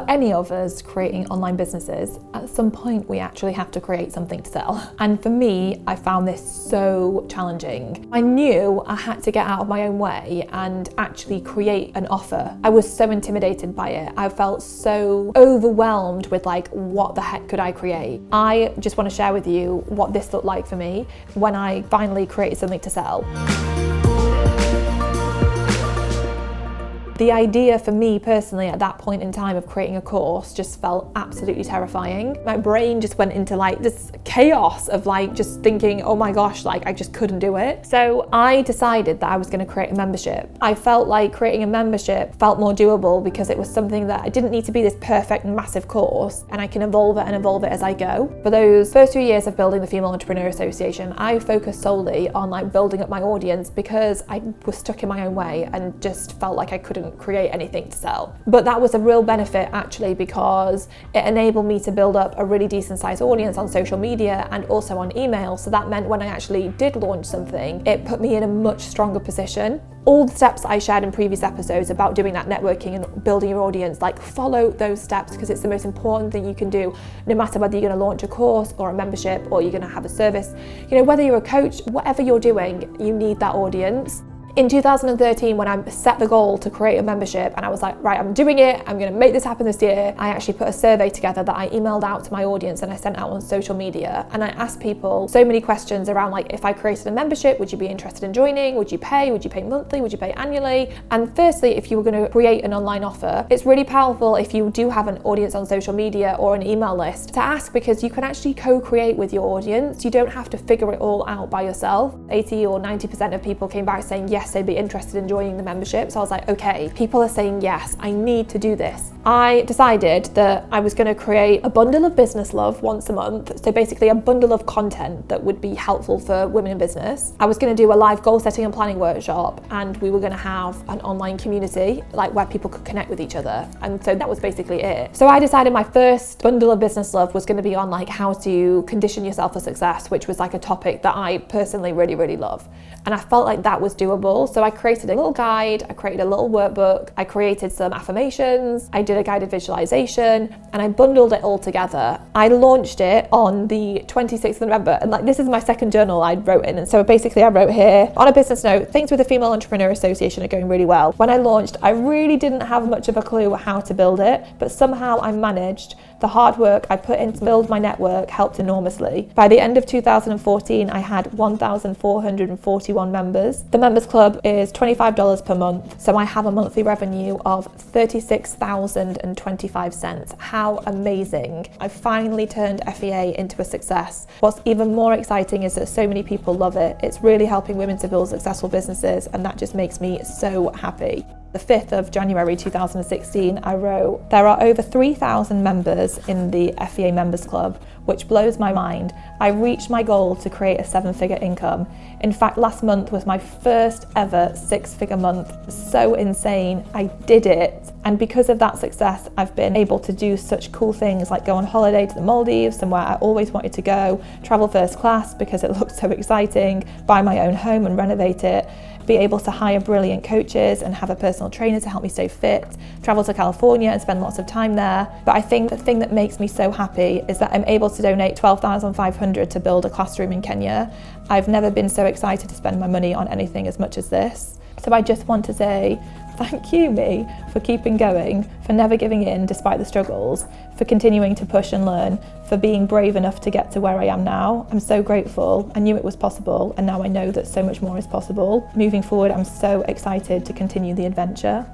any of us creating online businesses, at some point we actually have to create something to sell. And for me, I found this so challenging. I knew I had to get out of my own way and actually create an offer. I was so intimidated by it. I felt so overwhelmed with like, what the heck could I create? I just want to share with you what this looked like for me when I finally created something to sell. The idea for me personally at that point in time of creating a course just felt absolutely terrifying. My brain just went into like this chaos of like just thinking, oh my gosh, like I just couldn't do it. So I decided that I was going to create a membership. I felt like creating a membership felt more doable because it was something that I didn't need to be this perfect massive course, and I can evolve it as I go. For those first 2 years of building the Female Entrepreneur Association, I focused solely on like building up my audience because I was stuck in my own way and just felt like I couldn't create anything to sell. But that was a real benefit actually, because it enabled me to build up a really decent sized audience on social media and also on email. So that meant when I actually did launch something, it put me in a much stronger position. All the steps I shared in previous episodes about doing that networking and building your audience, like follow those steps because it's the most important thing you can do, no matter whether you're going to launch a course or a membership or you're going to have a service. You know, whether you're a coach, whatever you're doing, you need that audience. In 2013, when I set the goal to create a membership and I was like, right, I'm doing it, I'm gonna make this happen this year, I actually put a survey together that I emailed out to my audience and I sent out on social media. And I asked people so many questions around like, if I created a membership, would you be interested in joining? Would you pay monthly? Would you pay annually? And firstly, if you were gonna create an online offer, it's really powerful if you do have an audience on social media or an email list to ask, because you can actually co-create with your audience. You don't have to figure it all out by yourself. 80 or 90% of people came back saying, yes, they'd be interested in joining the membership. So I was like, okay, people are saying yes, I need to do this. I decided that I was going to create a bundle of business love once a month. So basically a bundle of content that would be helpful for women in business. I was going to do a live goal setting and planning workshop, and we were going to have an online community like where people could connect with each other. And so that was basically it. So I decided my first bundle of business love was going to be on like how to condition yourself for success, which was like a topic that I personally really, really love. And I felt like that was doable. So I created a little guide, I created a little workbook, I created some affirmations, I did a guided visualization, and I bundled it all together. I launched it on the 26th of November, and like this is my second journal I wrote in. And so basically I wrote here, on a business note, things with the Female Entrepreneur Association are going really well. When I launched, I really didn't have much of a clue how to build it, but somehow I managed. The hard work I put in to build my network helped enormously. By the end of 2014, I had 1,441 members. The members club is $25 per month, so I have a monthly revenue of $36,025. How amazing. I finally turned FEA into a success. What's even more exciting is that so many people love it. It's really helping women to build successful businesses, and that just makes me so happy. The 5th of January 2016, I wrote, there are over 3,000 members in the FEA Members Club, which blows my mind. I reached my goal to create a 7-figure income. In fact, last month was my first ever 6-figure month. So insane. I did it. And because of that success, I've been able to do such cool things like go on holiday to the Maldives, somewhere I always wanted to go, travel first class because it looked so exciting, buy my own home and renovate it, be able to hire brilliant coaches and have a personal trainer to help me stay fit, travel to California and spend lots of time there. But I think the thing that makes me so happy is that I'm able to donate $12,500 to build a classroom in Kenya. I've never been so excited to spend my money on anything as much as this. So I just want to say thank you, me, for keeping going, for never giving in despite the struggles, for continuing to push and learn, for being brave enough to get to where I am now. I'm so grateful. I knew it was possible, and now I know that so much more is possible. Moving forward, I'm so excited to continue the adventure.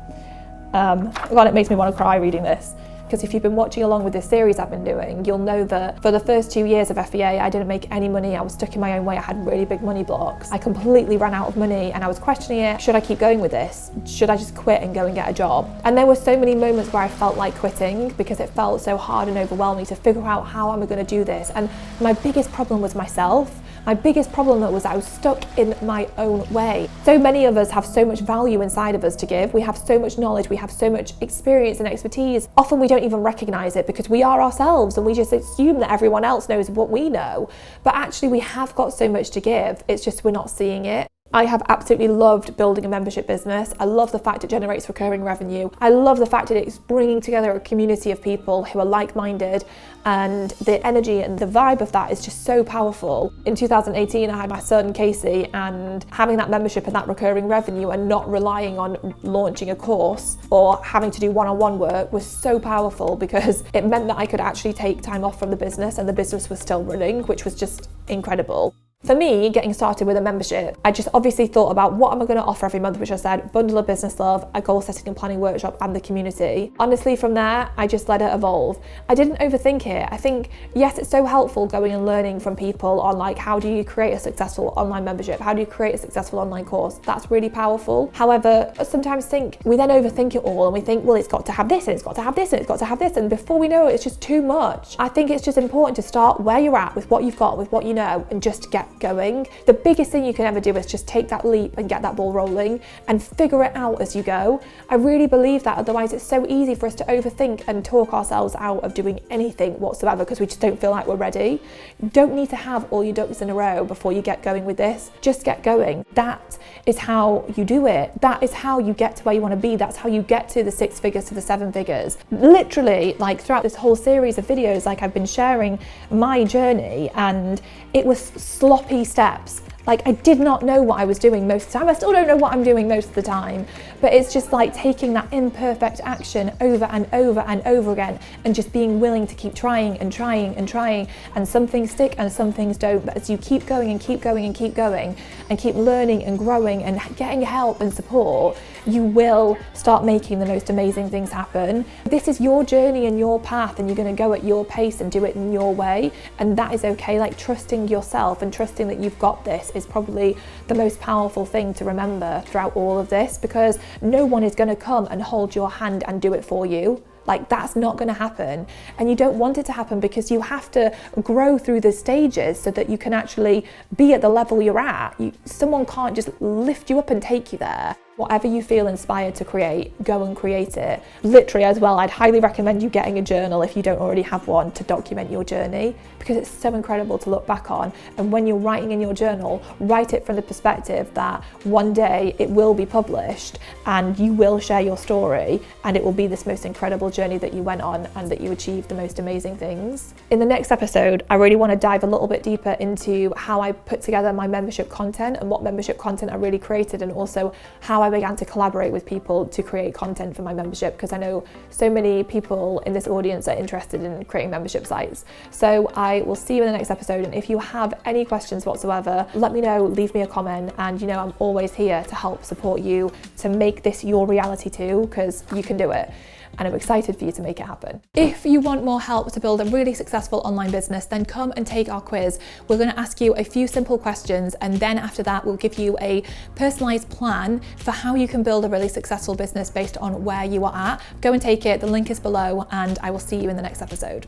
God, it makes me want to cry reading this. Because if you've been watching along with this series I've been doing, you'll know that for the first 2 years of FEA, I didn't make any money. I was stuck in my own way. I had really big money blocks. I completely ran out of money and I was questioning it. Should I keep going with this? Should I just quit and go and get a job? And there were so many moments where I felt like quitting because it felt so hard and overwhelming to figure out how am I going to do this. And my biggest problem was myself. My biggest problem was I was stuck in my own way. So many of us have so much value inside of us to give. We have so much knowledge, we have so much experience and expertise. Often we don't even recognize it because we are ourselves and we just assume that everyone else knows what we know. But actually we have got so much to give, it's just we're not seeing it. I have absolutely loved building a membership business. I love the fact it generates recurring revenue. I love the fact that it's bringing together a community of people who are like-minded, and the energy and the vibe of that is just so powerful. In 2018, I had my son Casey, and having that membership and that recurring revenue and not relying on launching a course or having to do one-on-one work was so powerful, because it meant that I could actually take time off from the business and the business was still running, which was just incredible. For me, getting started with a membership, I just obviously thought about what am I going to offer every month, which I said, bundle of business love, a goal setting and planning workshop, and the community. Honestly, from there, I just let it evolve. I didn't overthink it. I think, yes, it's so helpful going and learning from people on like, how do you create a successful online membership? How do you create a successful online course? That's really powerful. However, I sometimes think we then overthink it all and we think, well, it's got to have this and it's got to have this and it's got to have this. And before we know it, it's just too much. I think it's just important to start where you're at with what you've got, with what you know, and just get going. The biggest thing you can ever do is just take that leap and get that ball rolling and figure it out as you go. I really believe that, otherwise it's so easy for us to overthink and talk ourselves out of doing anything whatsoever because we just don't feel like we're ready. You don't need to have all your ducks in a row before you get going with this. Just get going. That is how you do it. That is how you get to where you want to be. That's how you get to the 6 figures, to the 7 figures. Literally, like throughout this whole series of videos, like I've been sharing my journey, and it was sloppy steps. Like, I did not know what I was doing most of the time. I still don't know what I'm doing most of the time, but it's just like taking that imperfect action over and over and over again, and just being willing to keep trying and trying and trying, and some things stick and some things don't. But as you keep going and keep going and keep going and keep learning and growing and getting help and support, you will start making the most amazing things happen. This is your journey and your path, and you're going to go at your pace and do it in your way, and that is okay. Like, trusting yourself and trusting that you've got this is probably the most powerful thing to remember throughout all of this, because no one is going to come and hold your hand and do it for you. Like, that's not going to happen, and you don't want it to happen, because you have to grow through the stages so that you can actually be at the level you're at. Someone can't just lift you up and take you there. Whatever you feel inspired to create, go and create it. Literally as well, I'd highly recommend you getting a journal if you don't already have one, to document your journey, because it's so incredible to look back on. And when you're writing in your journal, write it from the perspective that one day it will be published and you will share your story, and it will be this most incredible journey that you went on and that you achieved the most amazing things. In the next episode, I really want to dive a little bit deeper into how I put together my membership content and what membership content I really created, and also how I began to collaborate with people to create content for my membership, because I know so many people in this audience are interested in creating membership sites. So I will see you in the next episode, and if you have any questions whatsoever, let me know, leave me a comment, and you know I'm always here to help support you to make this your reality too, because you can do it. And I'm excited for you to make it happen. If you want more help to build a really successful online business, then come and take our quiz. We're going to ask you a few simple questions, and then after that we'll give you a personalized plan for how you can build a really successful business based on where you are at. Go and take it, the link is below, and I will see you in the next episode.